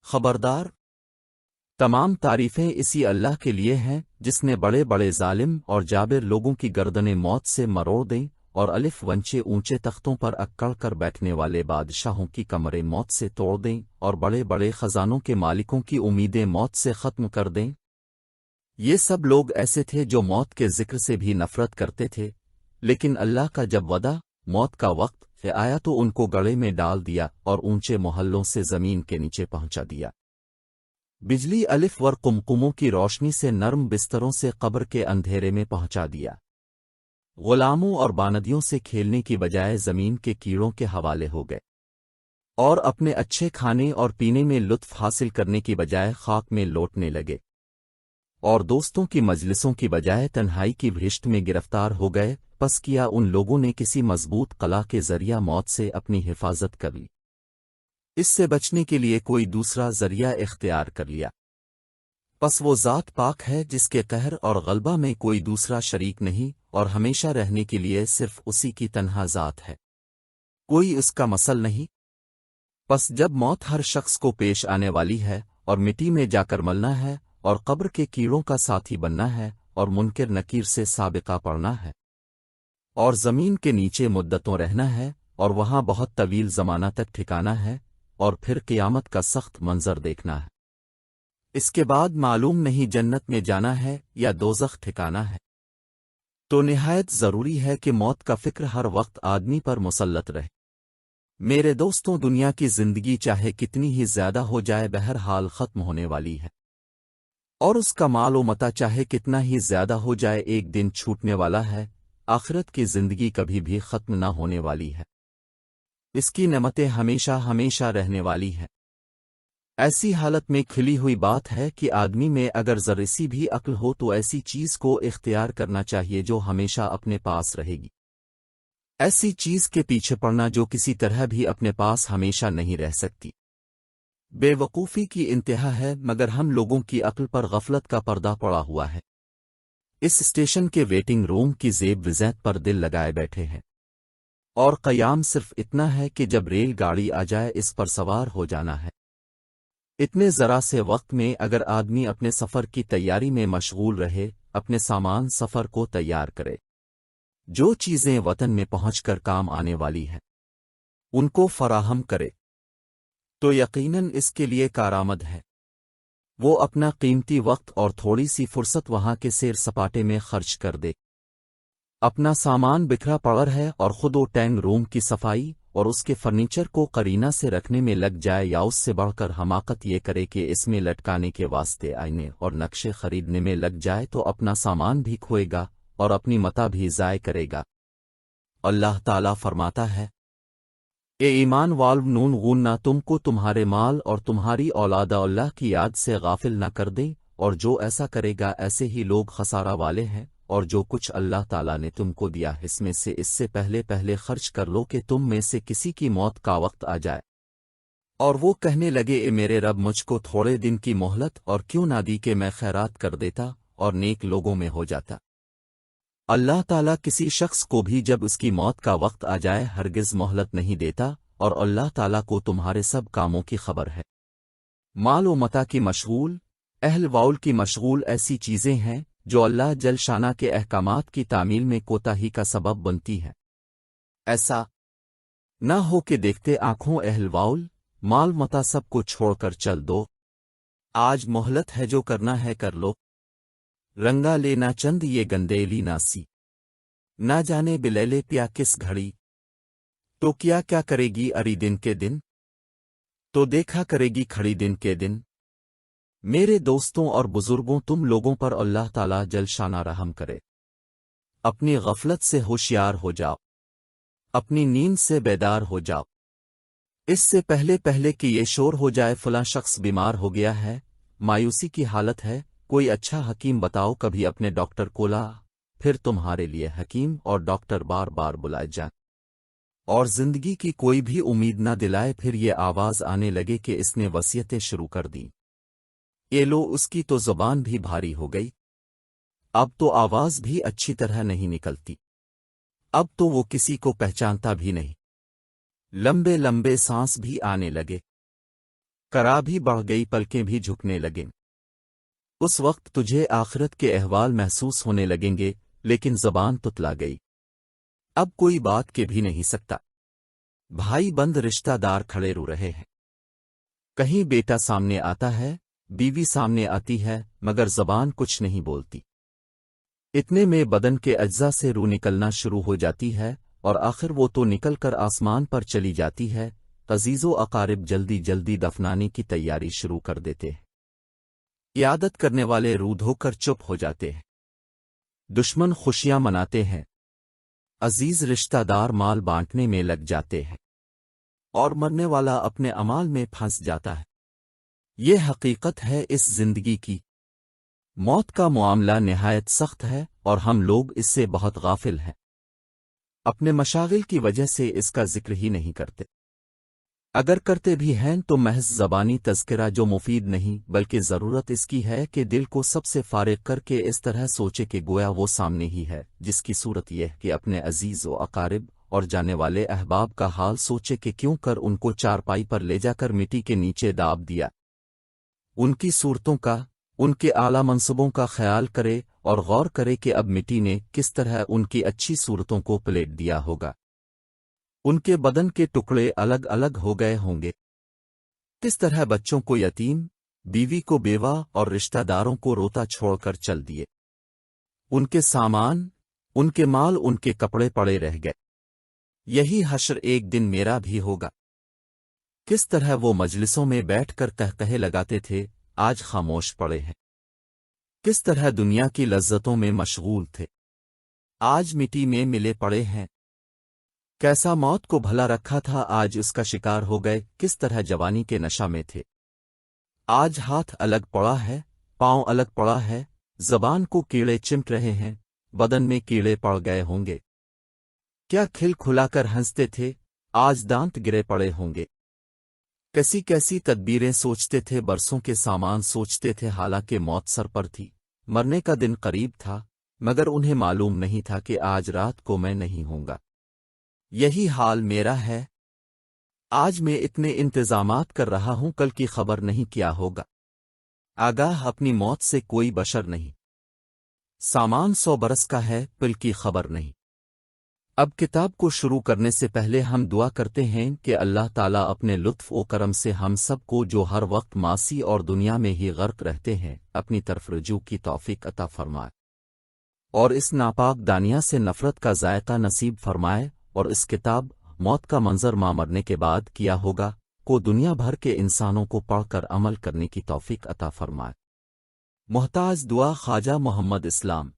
خبردار، تمام تعریفیں اسی اللہ کے لیے ہیں جس نے بڑے بڑے ظالم اور جابر لوگوں کی گردنیں موت سے مروڑ دیں اور الف ونچے اونچے تختوں پر اکڑ کر بیٹھنے والے بادشاہوں کی کمریں موت سے توڑ دیں اور بڑے بڑے خزانوں کے مالکوں کی امیدیں موت سے ختم کر دیں۔ یہ سب لوگ ایسے تھے جو موت کے ذکر سے بھی نفرت کرتے تھے، لیکن اللہ کا جب وعدہ موت کا وقت آیا تو ان کو گڑھے میں ڈال دیا اور اونچے محلوں سے زمین کے نیچے پہنچا دیا۔ بجلی الف ور قمقموں کی روشنی سے نرم بستروں سے قبر کے اندھیرے میں پہنچا دیا۔ غلاموں اور باندیوں سے کھیلنے کی بجائے زمین کے کیڑوں کے حوالے ہو گئے، اور اپنے اچھے کھانے اور پینے میں لطف حاصل کرنے کی بجائے خاک میں لوٹنے لگے، اور دوستوں کی مجلسوں کی بجائے تنہائی کی بھشت میں گرفتار ہو گئے۔ پس کیا ان لوگوں نے کسی مضبوط قلعہ کے ذریعہ موت سے اپنی حفاظت کر لی، اس سے بچنے کے لیے کوئی دوسرا ذریعہ اختیار کر لیا؟ پس وہ ذات پاک ہے جس کے قہر اور غلبہ میں کوئی دوسرا شریک نہیں، اور ہمیشہ رہنے کے لیے صرف اسی کی تنہا ذات ہے، کوئی اس کا مثل نہیں۔ پس جب موت ہر شخص کو پیش آنے والی ہے اور مٹی میں جا کر ملنا ہے اور قبر کے کیڑوں کا ساتھی بننا ہے اور منکر نکیر سے سابقہ پڑنا ہے اور زمین کے نیچے مدتوں رہنا ہے اور وہاں بہت طویل زمانہ تک ٹھکانا ہے اور پھر قیامت کا سخت منظر دیکھنا ہے، اس کے بعد معلوم نہیں جنت میں جانا ہے یا دوزخ ٹھکانا ہے، تو نہایت ضروری ہے کہ موت کا فکر ہر وقت آدمی پر مسلط رہے۔ میرے دوستوں، دنیا کی زندگی چاہے کتنی ہی زیادہ ہو جائے بہرحال ختم ہونے والی ہے، اور اس کا مال و متاع چاہے کتنا ہی زیادہ ہو جائے ایک دن چھوٹنے والا ہے۔ آخرت کی زندگی کبھی بھی ختم نہ ہونے والی ہے، اس کی نعمتیں ہمیشہ ہمیشہ رہنے والی ہیں۔ ایسی حالت میں کھلی ہوئی بات ہے کہ آدمی میں اگر ذرا سی بھی عقل ہو تو ایسی چیز کو اختیار کرنا چاہیے جو ہمیشہ اپنے پاس رہے گی، ایسی چیز کے پیچھے پڑنا جو کسی طرح بھی اپنے پاس ہمیشہ نہیں رہ سکتی۔ بے وقوفی کی انتہا ہے، مگر ہم لوگوں کی عقل پر غفلت کا پردہ پڑا ہوا ہے۔ اس اسٹیشن کے ویٹنگ روم کی زیب وزیت پر دل لگائے بیٹھے ہیں، اور قیام صرف اتنا ہے کہ جب ریل گاڑی آ جائے اس پر سوار ہو جانا ہے۔ اتنے ذرا سے وقت میں اگر آدمی اپنے سفر کی تیاری میں مشغول رہے، اپنے سامان سفر کو تیار کرے، جو چیزیں وطن میں پہنچ کر کام آنے والی ہیں ان کو فراہم کرے، تو یقیناً اس کے لیے کارآمد ہے۔ وہ اپنا قیمتی وقت اور تھوڑی سی فرصت وہاں کے سیر سپاٹے میں خرچ کر دے، اپنا سامان بکھرا پڑا ہے اور خود و ٹینگ روم کی صفائی اور اس کے فرنیچر کو قرینہ سے رکھنے میں لگ جائے، یا اس سے بڑھ کر حماقت یہ کرے کہ اس میں لٹکانے کے واسطے آئینے اور نقشے خریدنے میں لگ جائے، تو اپنا سامان بھی کھوئے گا اور اپنی متاع بھی ضائع کرے گا۔ اللہ تعالیٰ فرماتا ہے، اے ایمان والو، نون غون نہ تم کو تمہارے مال اور تمہاری اولاد اللہ کی یاد سے غافل نہ کر دیں، اور جو ایسا کرے گا ایسے ہی لوگ خسارہ والے ہیں۔ اور جو کچھ اللہ تعالیٰ نے تم کو دیا اس میں سے اس سے پہلے خرچ کر لو کہ تم میں سے کسی کی موت کا وقت آ جائے اور وہ کہنے لگے، اے میرے رب، مجھ کو تھوڑے دن کی مہلت اور کیوں نہ دی کہ میں خیرات کر دیتا اور نیک لوگوں میں ہو جاتا۔ اللہ تعالیٰ کسی شخص کو بھی جب اس کی موت کا وقت آ جائے ہرگز مہلت نہیں دیتا، اور اللہ تعالیٰ کو تمہارے سب کاموں کی خبر ہے۔ مال و متاع کی مشغول، اہل واول کی مشغول ایسی چیزیں ہیں جو اللہ جل شانہ کے احکامات کی تعمیل میں کوتاہی کا سبب بنتی ہیں۔ ایسا نہ ہو کہ دیکھتے آنکھوں اہل واول، مال متاع سب کو چھوڑ کر چل دو، آج مہلت ہے جو کرنا ہے کر لو، رنگا لینا چند یہ گندیلی ناسی، نہ جانے بلیلے پیا کس گھڑی، تو کیا کرے گی اری دن کے دن، تو دیکھا کرے گی کھڑی دن کے دن۔ میرے دوستوں اور بزرگوں، تم لوگوں پر اللہ تعالیٰ جل شانہ رحم کرے، اپنی غفلت سے ہوشیار ہو جاؤ، اپنی نیند سے بیدار ہو جاؤ، اس سے پہلے کہ یہ شور ہو جائے فلاں شخص بیمار ہو گیا ہے، مایوسی کی حالت ہے، کوئی اچھا حکیم بتاؤ، کبھی اپنے ڈاکٹر کو لا، پھر تمہارے لیے حکیم اور ڈاکٹر بار بار بلائے جائیں، اور زندگی کی کوئی بھی امید نہ دلائے، پھر یہ آواز آنے لگے کہ اس نے وصیتیں شروع کر دیں، یہ لو، اس کی تو زبان بھی بھاری ہو گئی، اب تو آواز بھی اچھی طرح نہیں نکلتی، اب تو وہ کسی کو پہچانتا بھی نہیں، لمبے لمبے سانس بھی آنے لگے، قرا بھی بڑھ گئی، پلکیں بھی جھکنے لگیں۔ اس وقت تجھے آخرت کے احوال محسوس ہونے لگیں گے، لیکن زبان تتلا گئی، اب کوئی بات کے بھی نہیں سکتا۔ بھائی بند رشتہ دار کھڑے رو رہے ہیں، کہیں بیٹا سامنے آتا ہے، بیوی سامنے آتی ہے، مگر زبان کچھ نہیں بولتی۔ اتنے میں بدن کے اجزاء سے روح نکلنا شروع ہو جاتی ہے، اور آخر وہ تو نکل کر آسمان پر چلی جاتی ہے۔ عزیز و اقارب جلدی جلدی دفنانے کی تیاری شروع کر دیتے ہیں، عیادت کرنے والے رو دھو کر چپ ہو جاتے ہیں، دشمن خوشیاں مناتے ہیں، عزیز رشتہ دار مال بانٹنے میں لگ جاتے ہیں، اور مرنے والا اپنے اعمال میں پھنس جاتا ہے۔ یہ حقیقت ہے اس زندگی کی۔ موت کا معاملہ نہایت سخت ہے، اور ہم لوگ اس سے بہت غافل ہیں، اپنے مشاغل کی وجہ سے اس کا ذکر ہی نہیں کرتے۔ اگر کرتے بھی ہیں تو محض زبانی تذکرہ جو مفید نہیں، بلکہ ضرورت اس کی ہے کہ دل کو سب سے فارغ کر کے اس طرح سوچے کہ گویا وہ سامنے ہی ہے، جس کی صورت یہ کہ اپنے عزیز و اقارب اور جانے والے احباب کا حال سوچے کہ کیوں کر ان کو چارپائی پر لے جا کر مٹی کے نیچے داب دیا، ان کی صورتوں کا، ان کے اعلیٰ منصبوں کا خیال کرے اور غور کرے کہ اب مٹی نے کس طرح ان کی اچھی صورتوں کو پلیٹ دیا ہوگا، ان کے بدن کے ٹکڑے الگ الگ ہو گئے ہوں گے، کس طرح بچوں کو یتیم، بیوی کو بیوہ اور رشتہ داروں کو روتا چھوڑ کر چل دیے، ان کے سامان، ان کے مال، ان کے کپڑے پڑے رہ گئے۔ یہی حشر ایک دن میرا بھی ہوگا۔ کس طرح وہ مجلسوں میں بیٹھ کر قہقہے لگاتے تھے، آج خاموش پڑے ہیں، کس طرح دنیا کی لذتوں میں مشغول تھے، آج مٹی میں ملے پڑے ہیں، کیسا موت کو بھلا رکھا تھا، آج اس کا شکار ہو گئے، کس طرح جوانی کے نشہ میں تھے، آج ہاتھ الگ پڑا ہے، پاؤں الگ پڑا ہے، زبان کو کیڑے چمٹ رہے ہیں، بدن میں کیڑے پڑ گئے ہوں گے، کیا کھل کھلا کر ہنستے تھے، آج دانت گرے پڑے ہوں گے، کیسی کیسی تدبیریں سوچتے تھے، برسوں کے سامان سوچتے تھے، حالانکہ موت سر پر تھی، مرنے کا دن قریب تھا، مگر انہیں معلوم نہیں تھا کہ آج رات کو میں نہیں ہوں گا۔ یہی حال میرا ہے، آج میں اتنے انتظامات کر رہا ہوں، کل کی خبر نہیں کیا ہوگا، آگاہ اپنی موت سے کوئی بشر نہیں، سامان 100 برس کا ہے، پل کی خبر نہیں۔ اب کتاب کو شروع کرنے سے پہلے ہم دعا کرتے ہیں کہ اللہ تعالیٰ اپنے لطف و کرم سے ہم سب کو جو ہر وقت معاصی اور دنیا میں ہی غرق رہتے ہیں، اپنی طرف رجوع کی توفیق عطا فرمائے، اور اس ناپاک دانیہ سے نفرت کا ذائقہ نصیب فرمائے، اور اس کتاب موت کا منظر ماں مرنے کے بعد کیا ہوگا کو دنیا بھر کے انسانوں کو پڑھ کر عمل کرنے کی توفیق عطا فرمائے۔ محتاج دعا خواجہ محمد اسلام۔